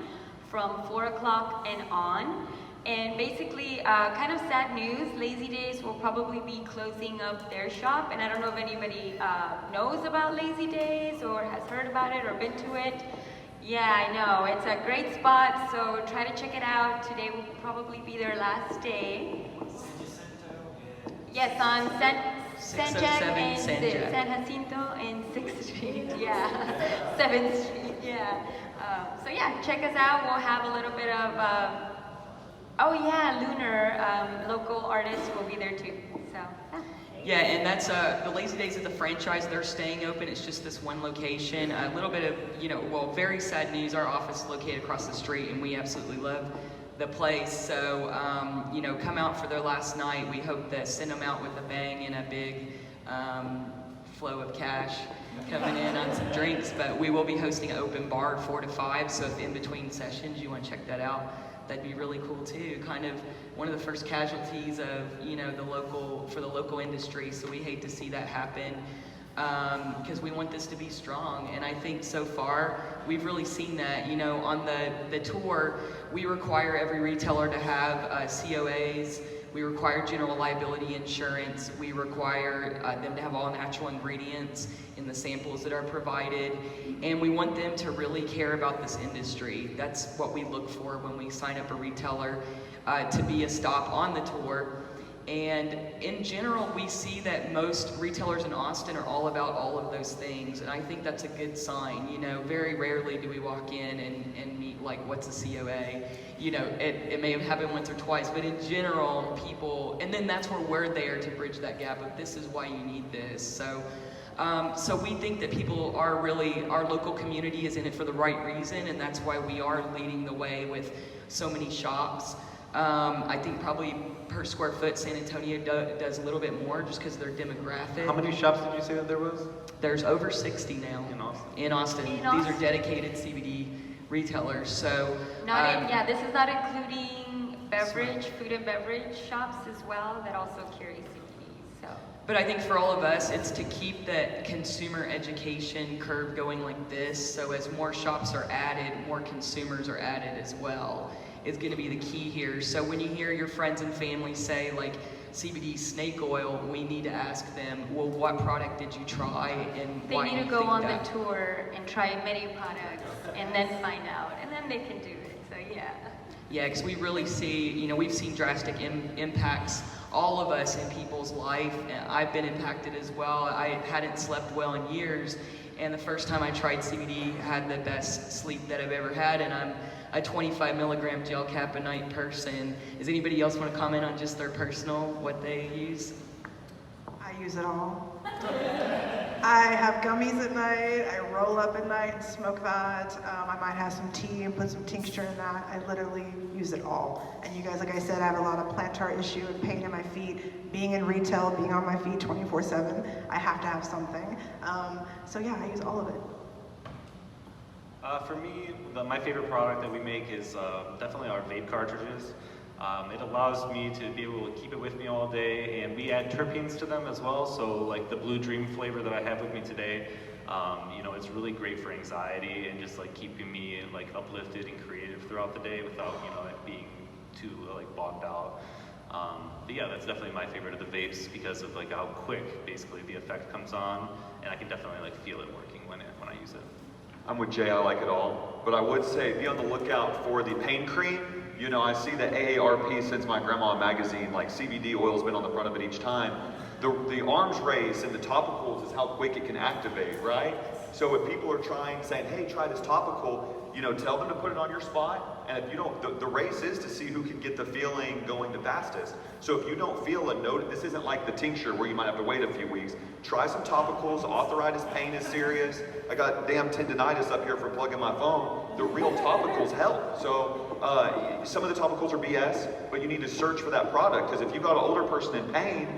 from 4 o'clock and on. And basically, kind of sad news, Lazy Days will probably be closing up their shop, and I don't know if anybody knows about Lazy Days or has heard about it or been to it. Yeah, I know, it's a great spot, so try to check it out. Today will probably be their last day. Yes, on San Jacinto and 6th Street, yeah, 7th Street, yeah. So yeah, check us out. We'll have a little bit of, oh yeah, Lunar, local artists will be there too, so. Yeah, and that's the Lazy Days of the franchise. They're staying open. It's just this one location. A little bit of, well, very sad news. Our office is located across the street, and we absolutely love the place. So, come out for their last night. We hope to send them out with a bang and a big flow of cash coming in on some drinks. But we will be hosting an open bar 4 to 5. So if in between sessions you want to check that out, that'd be really cool too. Kind of one of the first casualties of, for the local industry. So we hate to see that happen because we want this to be strong. And I think so far we've really seen that. On the tour, we require every retailer to have COAs. We require general liability insurance. We require them to have all natural ingredients in the samples that are provided. And we want them to really care about this industry. That's what we look for when we sign up a retailer to be a stop on the tour. And in general, we see that most retailers in Austin are all about all of those things. And I think that's a good sign. Very rarely do we walk in and meet, like, what's a COA? It may have happened once or twice, but in general, people, and then that's where we're there to bridge that gap of this is why you need this. So we think that people are really, our local community is in it for the right reason, and that's why we are leading the way with so many shops. I think probably per square foot, San Antonio does a little bit more just because of their demographic. How many shops did you say that there was? There's over 60 now in Austin. These are dedicated CBD retailers. So this is not including food and beverage shops as well that also carry CBD. So. But I think for all of us, it's to keep that consumer education curve going like this. So as more shops are added, more consumers are added as well. Is going to be the key here. So when you hear your friends and family say like CBD snake oil, we need to ask them, well, what product did you try and they why need do you to go think on that? the tour and try many products and then find out, and then they can do it. So yeah. Yeah, because we really see, we've seen drastic impacts, all of us in people's life. And I've been impacted as well. I hadn't slept well in years, and the first time I tried CBD, I had the best sleep that I've ever had, and I'm a 25 milligram gel cap a night person. Does anybody else want to comment on just their personal, what they use? I use it all. I have gummies at night, I roll up at night and smoke that. I might have some tea and put some tincture in that. I literally use it all. And you guys, like I said, I have a lot of plantar issue and pain in my feet. Being in retail, being on my feet 24/7, I have to have something. So yeah, I use all of it. For me, my favorite product that we make is definitely our vape cartridges. It allows me to be able to keep it with me all day, and we add terpenes to them as well. So like the Blue Dream flavor that I have with me today, it's really great for anxiety and just like keeping me like uplifted and creative throughout the day without it being too like bogged out. But yeah, that's definitely my favorite of the vapes because of like how quick basically the effect comes on, and I can definitely like feel it working when I use it. I'm with Jay, I like it all. But I would say be on the lookout for the pain cream. I see the AARP since my grandma magazine, like CBD oil's been on the front of it each time. The arms race and the topicals is how quick it can activate, right? So if people are saying, hey, try this topical, tell them to put it on your spot. And if you don't, the race is to see who can get the feeling going the fastest. So if you don't feel a note, this isn't like the tincture where you might have to wait a few weeks. Try some topicals. Arthritis pain is serious. I got damn tendonitis up here from plugging my phone. The real topicals help. So some of the topicals are BS, but you need to search for that product, because if you've got an older person in pain,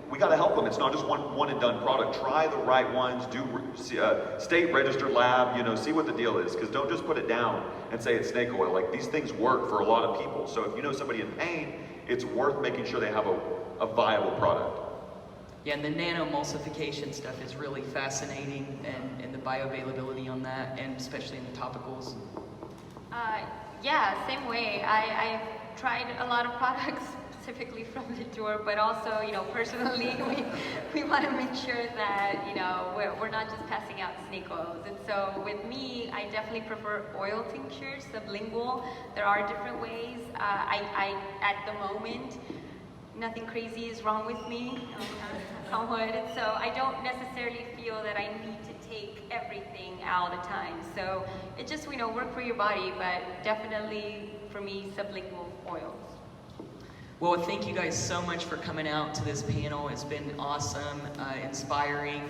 we got to help them. It's not just one and done product. Try the right ones. Do state registered lab. See what the deal is, because don't just put it down and say it's snake oil. Like, these things work for a lot of people. So if you know somebody in pain, it's worth making sure they have a viable product. Yeah, and the nano-emulsification stuff is really fascinating, and the bioavailability on that, and especially in the topicals. Yeah, same way. I tried a lot of products specifically from the tour, but also, you know, personally, we want to make sure that, you know, we're not just passing out snake oils. And so with me, I definitely prefer oil tinctures, sublingual. There are different ways. At the moment, nothing crazy is wrong with me, on wood. And so I don't necessarily feel that I need to take everything all the time. So it just, you know, work for your body, but definitely for me, sublingual oils. Well, thank you guys so much for coming out to this panel. It's been awesome, inspiring,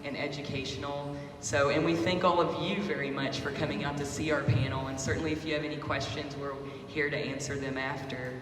and educational. So, and we thank all of you very much for coming out to see our panel. And certainly if you have any questions, we're here to answer them after.